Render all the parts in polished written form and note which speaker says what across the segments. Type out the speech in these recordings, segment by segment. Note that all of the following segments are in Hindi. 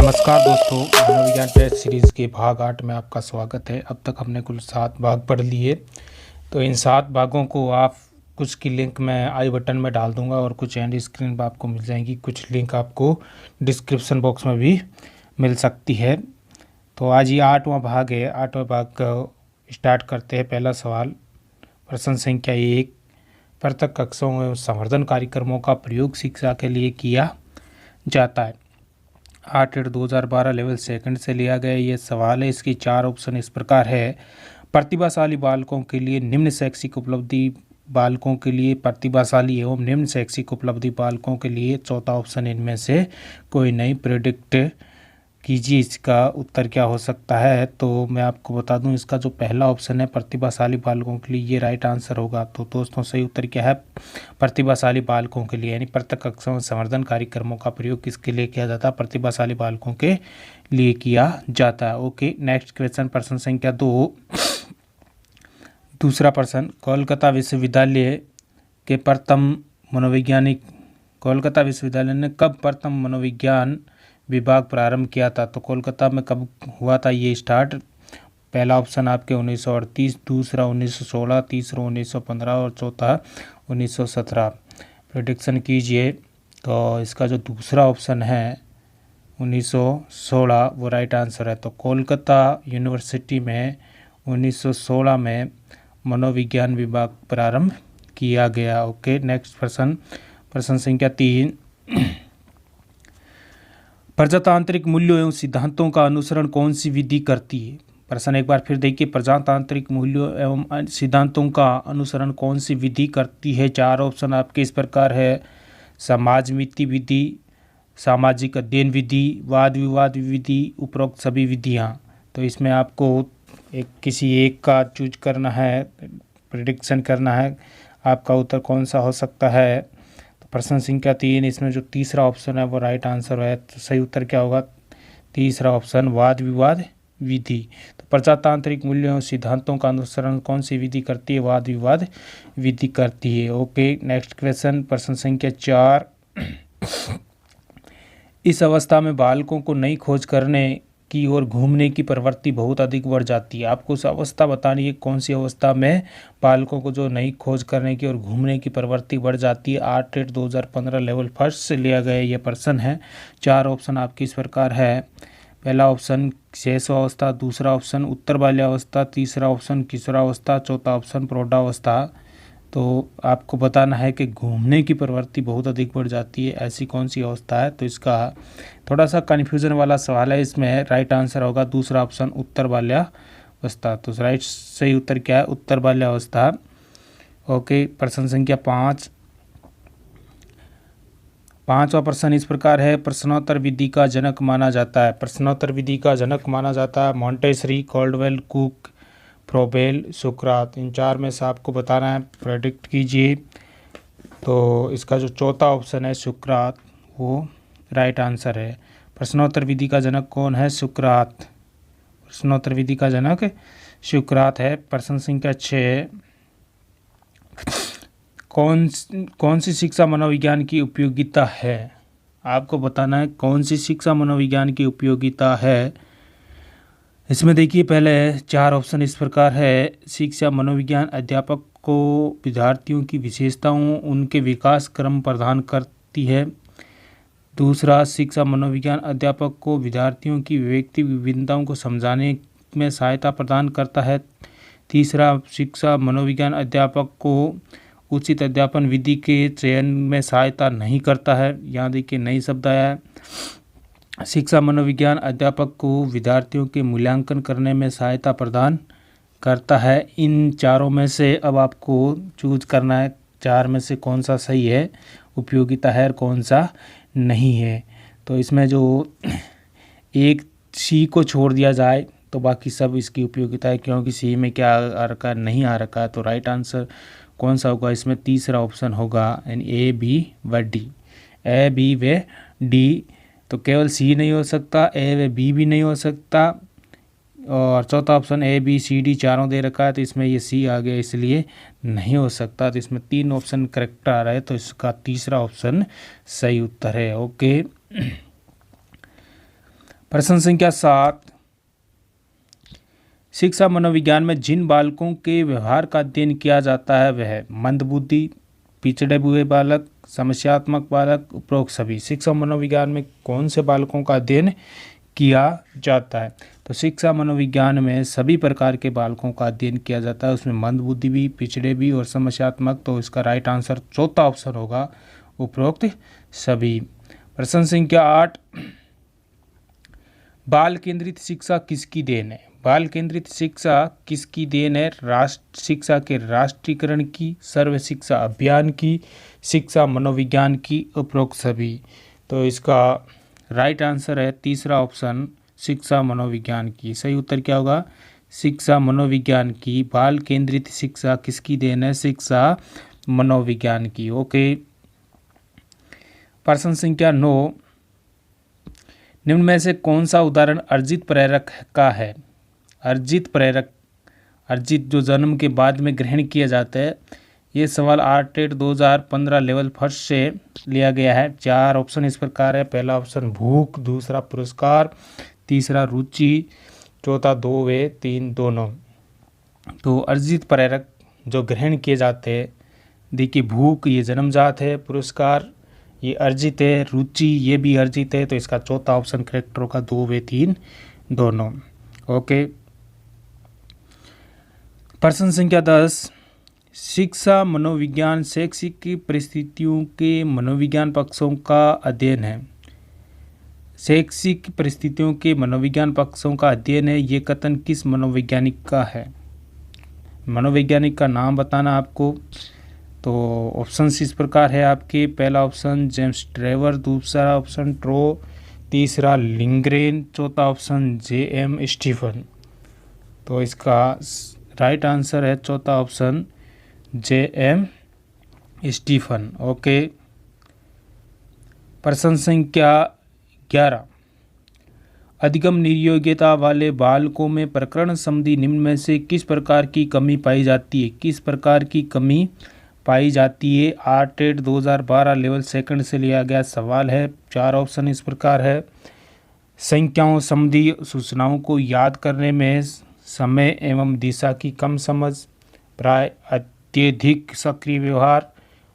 Speaker 1: नमस्कार दोस्तों, मनोविज्ञान टेस्ट सीरीज़ के भाग 8 में आपका स्वागत है। अब तक हमने कुल 7 भाग पढ़ लिए। तो इन 7 भागों को आप कुछ की लिंक मैं आई बटन में डाल दूंगा और कुछ एंड स्क्रीन पर आपको मिल जाएंगी। कुछ लिंक आपको डिस्क्रिप्शन बॉक्स में भी मिल सकती है। तो आज ये 8वां भाग है। 8वां भाग स्टार्ट करते हैं। पहला सवाल, प्रश्न संख्या 1, पृथक कक्षों में संवर्धन कार्यक्रमों का प्रयोग शिक्षा के लिए किया जाता है। 8/2012 लेवल सेकंड से लिया गया ये सवाल है। इसकी 4 ऑप्शन इस प्रकार है। प्रतिभाशाली बालकों के लिए, निम्न शैक्षिक उपलब्धि बालकों के लिए, प्रतिभाशाली एवं निम्न शैक्षिक उपलब्धि बालकों के लिए। चौथा ऑप्शन इनमें से कोई नहीं। प्रेडिक्ट कीजिए इसका उत्तर क्या हो सकता है। तो मैं आपको बता दूं, इसका जो पहला ऑप्शन है प्रतिभाशाली बालकों के लिए, ये राइट आंसर होगा। तो दोस्तों सही उत्तर क्या है? प्रतिभाशाली बालकों के लिए, यानी पृथक कक्षों में संवर्धन कार्यक्रमों का प्रयोग किसके लिए किया जाता है? प्रतिभाशाली बालकों के लिए किया जाता है। ओके, नेक्स्ट क्वेश्चन, प्रश्न संख्या 2, दूसरा प्रश्न, कोलकाता विश्वविद्यालय के प्रथम मनोवैज्ञानिक, कोलकाता विश्वविद्यालय ने कब प्रथम मनोविज्ञान विभाग प्रारंभ किया था? तो कोलकाता में कब हुआ था ये स्टार्ट? पहला ऑप्शन आपके 1938, दूसरा 1916, तीसरा 1915 और चौथा 1917। प्रेडिक्शन कीजिए। तो इसका जो दूसरा ऑप्शन है 1916 वो राइट आंसर है। तो कोलकाता यूनिवर्सिटी में 1916 में मनोविज्ञान विभाग प्रारंभ किया गया। ओके, नेक्स्ट प्रश्न, प्रश्न संख्या 3, प्रजातांत्रिक मूल्यों एवं सिद्धांतों का अनुसरण कौन सी विधि करती है? प्रश्न एक बार फिर देखिए, प्रजातांत्रिक मूल्यों एवं सिद्धांतों का अनुसरण कौन सी विधि करती है? 4 ऑप्शन आपके इस प्रकार है। समाज नीति विधि, सामाजिक अध्ययन विधि, वाद विवाद विधि, उपरोक्त सभी विधियाँ। तो इसमें आपको किसी एक का चूज करना है, प्रेडिक्शन करना है, आपका उत्तर कौन सा हो सकता है। प्रश्न संख्या 3, इसमें जो तीसरा ऑप्शन है वो राइट आंसर है। तो सही उत्तर क्या होगा? तीसरा ऑप्शन, वाद विवाद विधि। तो प्रजातांत्रिक मूल्यों और सिद्धांतों का अनुसरण कौन सी विधि करती है? वाद विवाद विधि करती है। ओके, नेक्स्ट क्वेश्चन, प्रश्न संख्या 4, इस अवस्था में बालकों को नई खोज करने की ओर घूमने की प्रवृत्ति बहुत अधिक बढ़ जाती है। आपको उस अवस्था बतानी है, कौन सी अवस्था में बालकों को जो नई खोज करने की और घूमने की प्रवृत्ति बढ़ जाती है। 8/2015 लेवल फर्स्ट से लिया गया ये प्रश्न है। 4 ऑप्शन आपकी इस प्रकार है। पहला ऑप्शन शैशवावस्था, दूसरा ऑप्शन उत्तर बाल्यावस्था, तीसरा ऑप्शन किशोरावस्था, चौथा ऑप्शन प्रौढ़ावस्था। तो आपको बताना है कि घूमने की प्रवृत्ति बहुत अधिक बढ़ जाती है, ऐसी कौन सी अवस्था है। तो इसका थोड़ा सा कन्फ्यूज़न वाला सवाल है। इसमें राइट आंसर होगा दूसरा ऑप्शन, उत्तर बाल्यावस्था। तो राइट सही उत्तर क्या है? उत्तर बाल्यावस्था। ओके, प्रश्न संख्या 5, पांचवा प्रश्न इस प्रकार है। प्रश्नोत्तर विधि का जनक माना जाता है। प्रश्नोत्तर विधि का जनक माना जाता है मॉन्टेसरी, कॉल्डवेल, कुक, फ्रोबेल, सुकरात। इन 4 में से आपको बताना है, प्रेडिक्ट कीजिए। तो इसका जो चौथा ऑप्शन है सुकरात, वो राइट आंसर है। प्रश्नोत्तर विधि का जनक कौन है? सुकरात। प्रश्नोत्तर विधि का जनक सुकरात है। प्रश्न संख्या 6, कौन सी शिक्षा मनोविज्ञान की उपयोगिता है? आपको बताना है कौन सी शिक्षा मनोविज्ञान की उपयोगिता है। इसमें देखिए, पहले 4 ऑप्शन इस प्रकार है। शिक्षा मनोविज्ञान अध्यापक को विद्यार्थियों की विशेषताओं, उनके विकास क्रम प्रदान करती है। दूसरा, शिक्षा मनोविज्ञान अध्यापक को विद्यार्थियों की व्यक्ति विभिन्नताओं को समझाने में सहायता प्रदान करता है। तीसरा, शिक्षा मनोविज्ञान अध्यापक को उचित अध्यापन विधि के चयन में सहायता नहीं करता है। यहाँ देखिए नई शब्द आया है। शिक्षा मनोविज्ञान अध्यापक को विद्यार्थियों के मूल्यांकन करने में सहायता प्रदान करता है। इन 4 में से अब आपको चूज करना है, 4 में से कौन सा सही है, उपयोगिता है, और कौन सा नहीं है। तो इसमें जो एक सी को छोड़ दिया जाए तो बाकी सब इसकी उपयोगिता है, क्योंकि सी में क्या आ रखा है? नहीं आ रखा है। तो राइट आंसर कौन सा होगा? इसमें तीसरा ऑप्शन होगा, यानी ए, बी व डी। ए, बी व डी। तो केवल सी नहीं हो सकता, ए व बी भी नहीं हो सकता, और चौथा option A, B, C, D चारों दे रखा है, तो इसमें ये सी आ गया, इसलिए नहीं हो सकता। तो इसमें 3 ऑप्शन करेक्ट आ रहा है, तो इसका तीसरा ऑप्शन सही उत्तर है। ओके, प्रश्न संख्या 7, शिक्षा मनोविज्ञान में जिन बालकों के व्यवहार का अध्ययन किया जाता है वह मंदबुद्धि, पिछड़े हुए बालक, समस्यात्मक बालक, उपरोक्त सभी। शिक्षा मनोविज्ञान में कौन से बालकों का अध्ययन किया जाता है? तो शिक्षा मनोविज्ञान में सभी प्रकार के बालकों का अध्ययन किया जाता है, उसमें मंदबुद्धि भी, पिछड़े भी और समस्यात्मक। तो इसका राइट आंसर चौथा ऑप्शन होगा, उपरोक्त सभी। प्रश्न संख्या 8, बाल केंद्रित शिक्षा किसकी देन है? बाल केंद्रित शिक्षा किसकी देन है? राष्ट्र शिक्षा के राष्ट्रीयकरण की, सर्व शिक्षा अभियान की, शिक्षा मनोविज्ञान की, उपरोक्त सभी। तो इसका राइट आंसर है तीसरा ऑप्शन, शिक्षा मनोविज्ञान की। सही उत्तर क्या होगा? शिक्षा मनोविज्ञान की। बाल केंद्रित शिक्षा किसकी देन है? शिक्षा मनोविज्ञान की। ओके। प्रश्न संख्या 9, निम्न में से कौन सा उदाहरण अर्जित प्रेरक का है? अर्जित प्रेरक, अर्जित जो जन्म के बाद में ग्रहण किया जाता है। ये सवाल आरटेट 2015 लेवल फर्स्ट से लिया गया है। 4 ऑप्शन इस प्रकार है। पहला ऑप्शन भूख, दूसरा पुरस्कार, तीसरा रुचि, चौथा दो वे, 3 दोनों। तो अर्जित प्रेरक जो ग्रहण किए जाते हैं, देखिए भूख ये जन्मजात है, पुरस्कार ये अर्जित है, रुचि ये भी अर्जित है। तो इसका चौथा ऑप्शन करेक्ट होगा, 2 वे 3 दोनों। ओके। प्रश्न संख्या 10, शिक्षा मनोविज्ञान शैक्षिक परिस्थितियों के मनोविज्ञान पक्षों का अध्ययन है। शैक्षिक परिस्थितियों के मनोविज्ञान पक्षों का अध्ययन है, ये कथन किस मनोवैज्ञानिक का है? मनोवैज्ञानिक का नाम बताना आपको। तो ऑप्शन इस प्रकार है आपके। पहला ऑप्शन जेम्स ट्रेवर, दूसरा ऑप्शन ट्रो, तीसरा लिंग्रेन, चौथा ऑप्शन जे.एम. स्टीफन। तो इसका राइट आंसर है चौथा ऑप्शन जे.एम. स्टीफन। ओके। प्रश्न संख्या 11, अधिगम निर्योग्यता वाले बालकों में प्रकरण संबंधी निम्न में से किस प्रकार की कमी पाई जाती है? किस प्रकार की कमी पाई जाती है? आरटेट 2012 लेवल सेकंड से लिया गया सवाल है। 4 ऑप्शन इस प्रकार है। संख्याओं संबंधी सूचनाओं को याद करने में समय एवं दिशा की कम समझ, प्राय अत्यधिक सक्रिय व्यवहार,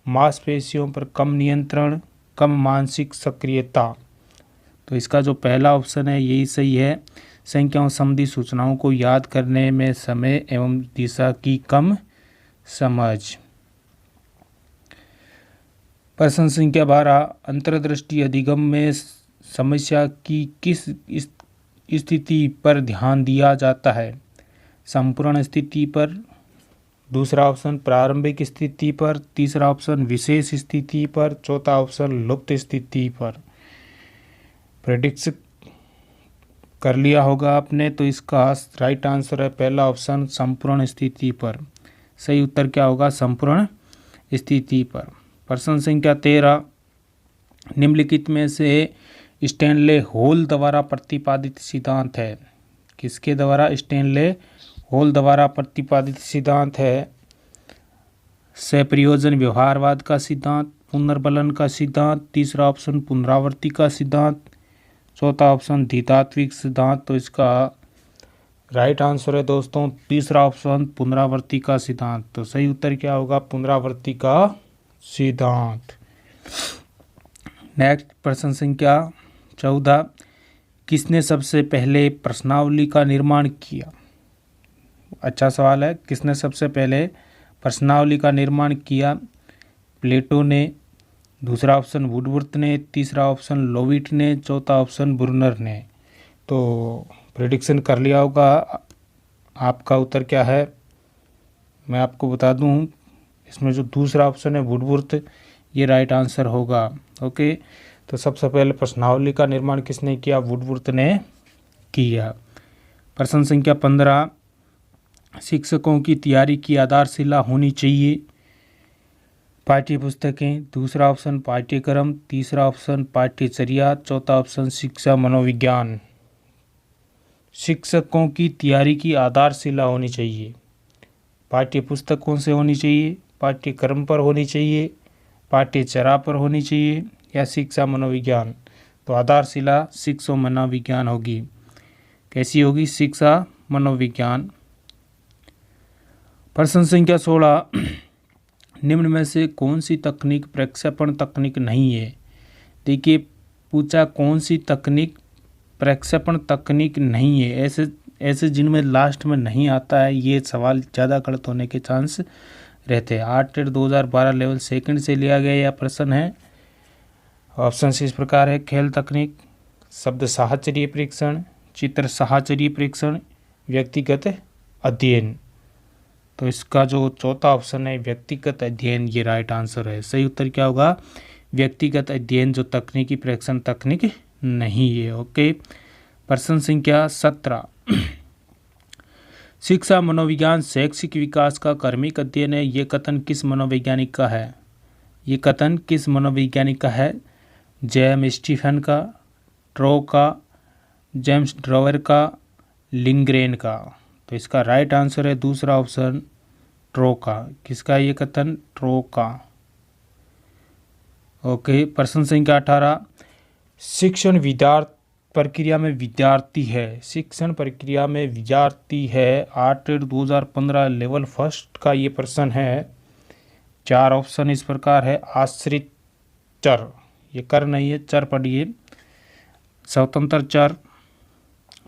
Speaker 1: मांसपेशियों पर कम नियंत्रण, कम मानसिक सक्रियता। तो इसका जो पहला ऑप्शन है यही सही है। संख्याओं संबंधी सूचनाओं को याद करने में समय एवं दिशा की कम समझ। प्रश्न संख्या 12, अंतर्दृष्टि अधिगम में समस्या की किस स्थिति पर ध्यान दिया जाता है? संपूर्ण स्थिति पर, दूसरा ऑप्शन प्रारंभिक स्थिति पर, तीसरा ऑप्शन विशेष स्थिति पर, चौथा ऑप्शन लुप्त स्थिति पर। प्रेडिक्ट कर लिया होगा आपने। तो इसका राइट आंसर है पहला ऑप्शन संपूर्ण स्थिति पर। सही उत्तर क्या होगा? संपूर्ण स्थिति पर। प्रश्न संख्या 13, निम्नलिखित में से स्टैनले होल द्वारा प्रतिपादित सिद्धांत है? किसके द्वारा? स्टैनले होल द्वारा प्रतिपादित सिद्धांत है सप्रयोजन व्यवहारवाद का सिद्धांत, पुनर्बलन का सिद्धांत, तीसरा ऑप्शन पुनरावृत्ति का सिद्धांत, चौथा ऑप्शन द्वितात्विक सिद्धांत। तो इसका राइट आंसर है दोस्तों तीसरा ऑप्शन पुनरावृत्ति का सिद्धांत। तो सही उत्तर क्या होगा? पुनरावृत्ति का सिद्धांत। नेक्स्ट प्रश्न संख्या 14, किसने सबसे पहले प्रश्नावली का निर्माण किया? अच्छा सवाल है। किसने सबसे पहले प्रश्नावली का निर्माण किया? प्लेटो ने, दूसरा ऑप्शन वुडवर्थ ने, तीसरा ऑप्शन लोविट ने, चौथा ऑप्शन ब्रूनर ने। तो प्रेडिक्शन कर लिया होगा। आपका उत्तर क्या है मैं आपको बता दूं। इसमें जो दूसरा ऑप्शन है वुडवर्थ, ये राइट आंसर होगा। ओके। तो सबसे पहले प्रश्नावली का निर्माण किसने किया? वुडवर्थ ने किया। प्रश्न संख्या 15, शिक्षकों की तैयारी की आधारशिला होनी चाहिए? पाठ्य पुस्तकें, दूसरा ऑप्शन पाठ्यक्रम, तीसरा ऑप्शन पाठ्यचर्या, चौथा ऑप्शन शिक्षा मनोविज्ञान। शिक्षकों की तैयारी की आधारशिला होनी चाहिए। पाठ्य पुस्तकों से होनी चाहिए, पाठ्यक्रम पर होनी चाहिए, पाठ्यचर्या पर होनी चाहिए या शिक्षा मनोविज्ञान। तो आधारशिला शिक्षा मनोविज्ञान होगी। कैसी होगी? शिक्षा मनोविज्ञान। प्रश्न संख्या 16, निम्न में से कौन सी तकनीक प्रक्षेपण तकनीक नहीं है? देखिए पूछा कौन सी तकनीक प्रक्षेपण तकनीक नहीं है। ऐसे जिनमें लास्ट में नहीं आता है ये सवाल ज़्यादा गलत होने के चांस रहते हैं। 8/2012 लेवल सेकंड से लिया गया यह प्रश्न है। ऑप्शन इस प्रकार है: खेल तकनीक, शब्द साहचर्य परीक्षण, चित्र साहचर्य परीक्षण, व्यक्तिगत अध्ययन। तो इसका जो चौथा ऑप्शन है व्यक्तिगत अध्ययन, ये राइट आंसर है। सही उत्तर क्या होगा? व्यक्तिगत अध्ययन जो तकनीकी परीक्षण तकनीक नहीं है। ओके। प्रश्न संख्या 17, शिक्षा मनोविज्ञान शैक्षिक विकास का क्रमिक अध्ययन है। ये कथन किस मनोवैज्ञानिक का है? ये कथन किस मनोवैज्ञानिक का है? जेम स्टीफन का, ट्रो का, जेम्स ड्रोवर का, लिंगरेन का। तो इसका राइट आंसर है दूसरा ऑप्शन ट्रो का। किसका ये कथन? ट्रो का। ओके। प्रश्न संख्या 18, शिक्षण प्रक्रिया में विद्यार्थी है। शिक्षण प्रक्रिया में विद्यार्थी है। 8/2015 लेवल फर्स्ट का ये प्रश्न है। 4 ऑप्शन इस प्रकार है: आश्रित चर, ये कर नहीं है, चर पढ़िए, स्वतंत्र चर,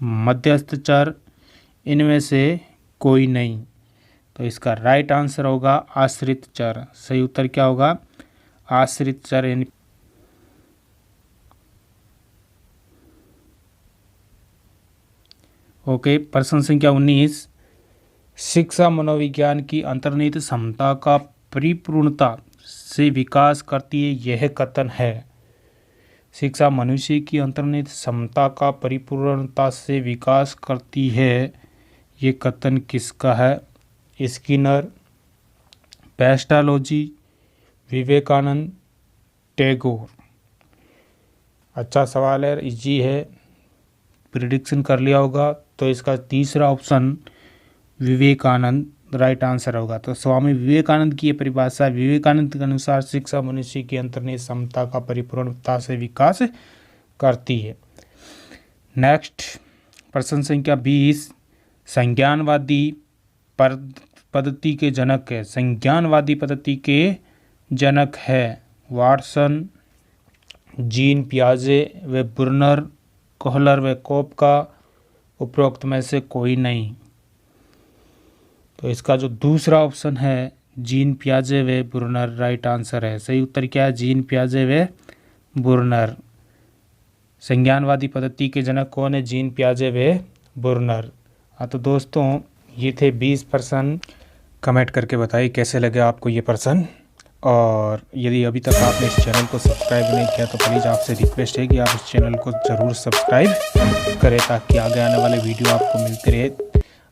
Speaker 1: मध्यस्थ चर, इनमें से कोई नहीं। तो इसका राइट आंसर होगा आश्रित चर। सही उत्तर क्या होगा? आश्रित चर। ओके। प्रश्न संख्या 19, शिक्षा मनोविज्ञान की अंतर्निहित क्षमता का परिपूर्णता से विकास करती है। यह कथन है। शिक्षा मनुष्य की अंतर्निहित क्षमता का परिपूर्णता से विकास करती है। ये कथन किसका है? Skinner, Pestalozzi, Vivekananda, Tagore. अच्छा सवाल है, इजी है, प्रिडिक्शन कर लिया होगा। तो इसका तीसरा ऑप्शन विवेकानंद राइट आंसर होगा। तो स्वामी विवेकानंद की ये परिभाषा, विवेकानंद के अनुसार शिक्षा मनुष्य की अंतर्निहित क्षमता का परिपूर्णता से विकास करती है। नेक्स्ट प्रश्न संख्या 20, संज्ञानवादी पद्धति के जनक है। संज्ञानवादी पद्धति के जनक है वाटसन, जीन पियाजे व ब्रूनर, कोहलर व कोपका, उपरोक्त में से कोई नहीं। तो इसका जो दूसरा ऑप्शन है जीन पियाजे व ब्रूनर राइट आंसर है। सही उत्तर क्या है? जीन पियाजे व ब्रूनर। संज्ञानवादी पद्धति के जनक कौन है? जीन पियाजे व ब्रूनर। हाँ तो दोस्तों ये थे 20 प्रश्न। कमेंट करके बताइए कैसे लगे आपको ये प्रश्न। और यदि अभी तक आपने इस चैनल को सब्सक्राइब नहीं किया तो प्लीज़ आपसे रिक्वेस्ट है कि आप इस चैनल को ज़रूर सब्सक्राइब करें ताकि आगे आने वाले वीडियो आपको मिलते रहे।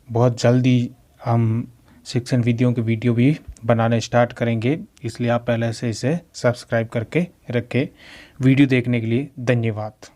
Speaker 1: बहुत जल्दी हम शिक्षण वीडियो के वीडियो भी बनाने स्टार्ट करेंगे, इसलिए आप पहले से इसे सब्सक्राइब करके रखें। वीडियो देखने के लिए धन्यवाद।